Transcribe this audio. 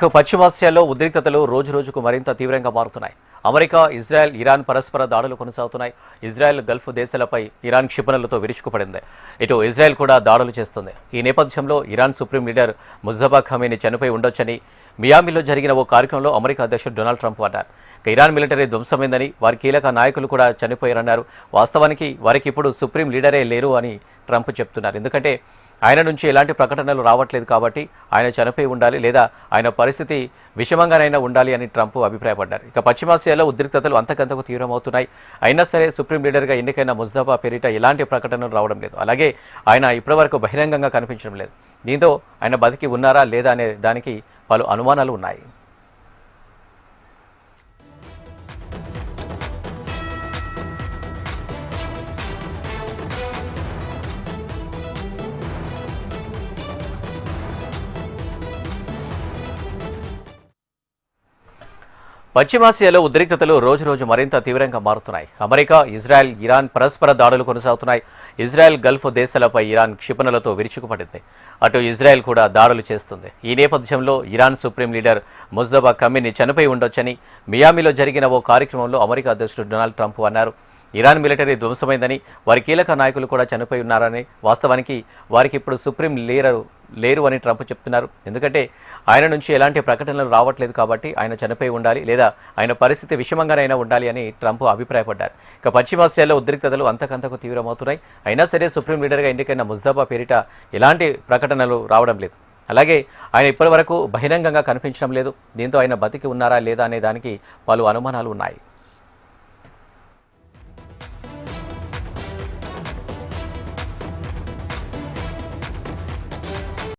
పశ్చిమాసియాలో ఉద్రిక్తతలు రోజురోజుకు మరింత తీవ్రంగా మారుతున్నాయి. అమెరికా, ఇజ్రాయెల్, ఇరాన్ పరస్పర దాడులు కొనసాగుతున్నాయి. ఇజ్రాయెల్ గల్ఫ్ దేశాలపై ఇరాన్ క్షిపణులతో విరుచుకుపడింది. ఇటు ఇజ్రాయెల్ కూడా దాడులు చేస్తుంది. ఈ నేపథ్యంలో Iran supreme leader Mojtaba Khamenei చనిపోయి ఉండొచ్చని మియామిలో జరిగిన ఓ కార్యక్రమంలో అమెరికా అధ్యక్షుడు డొనాల్డ్ ట్రంప్ అన్నారు. ఇరాన్ మిలిటరీ ధ్వంసమైందని, వారి కీలక నాయకులు కూడా చనిపోయారన్నారు. వాస్తవానికి వారికి ఇప్పుడు సుప్రీం లీడరే లేరు అని ట్రంప్ చెప్తున్నారు. ఎందుకంటే ఆయన నుంచి ఎలాంటి ప్రకటనలు రావట్లేదు కాబట్టి ఆయన చనిపోయి ఉండాలి లేదా ఆయన పరిస్థితి విషమంగానైనా ఉండాలి అని ట్రంప్ అభిప్రాయపడ్డారు. ఇక పశ్చిమాసియాలో ఉద్రిక్తతలు అంతకంతకు తీవ్రమవుతున్నాయి. అయినా సరే సుప్రీం లీడర్గా ఎన్నికైన ముజ్తబా పేరిట ఎలాంటి ప్రకటనలు రావడం లేదు. అలాగే ఆయన ఇప్పటివరకు బహిరంగంగా కనిపించడం లేదు. దీంతో ఆయన బతికి ఉన్నారా లేదా అనే దానికి పలు అనుమానాలు ఉన్నాయి. పశ్చిమాసియాలో ఉద్రిక్తతలు రోజురోజు మరింత తీవ్రంగా మారుతున్నాయి. అమెరికా, ఇజ్రాయెల్, ఇరాన్ పరస్పర దాడులు కొనసాగుతున్నాయి. ఇజ్రాయెల్ గల్ఫ్ దేశాలపై ఇరాన్ క్షిపణులతో విరుచుకుపడింది. అటు ఇజ్రాయెల్ కూడా దాడులు చేస్తుంది. ఈ నేపథ్యంలో Iran supreme leader Mojtaba Khamenei చనిపోయి ఉండొచ్చని మియామిలో జరిగిన ఓ కార్యక్రమంలో అమెరికా అధ్యక్షుడు డొనాల్డ్ ట్రంప్ అన్నారు. ఇరాన్ మిలిటరీ ధ్వంసమైందని, వారి కీలక నాయకులు కూడా చనిపోయి ఉన్నారని, వాస్తవానికి వారికి ఇప్పుడు సుప్రీం లేరు అని ట్రంప్ చెప్తున్నారు. ఎందుకంటే ఆయన నుంచి ఎలాంటి ప్రకటనలు రావట్లేదు కాబట్టి ఆయన చనిపోయి ఉండాలి లేదా ఆయన పరిస్థితి విషమంగానైనా ఉండాలి అని ట్రంప్ అభిప్రాయపడ్డారు. ఇక పశ్చిమాసియాలో ఉద్రిక్తతలు అంతకంతకు తీవ్రమవుతున్నాయి. అయినా సరే సుప్రీం లీడర్గా ఎన్నికైన ముజ్తబా పేరిట ఎలాంటి ప్రకటనలు రావడం లేదు. అలాగే ఆయన ఇప్పటివరకు బహిరంగంగా కనిపించడం లేదు. దీంతో ఆయన బతికి ఉన్నారా లేదా అనే దానికి పలు అనుమానాలు ఉన్నాయి.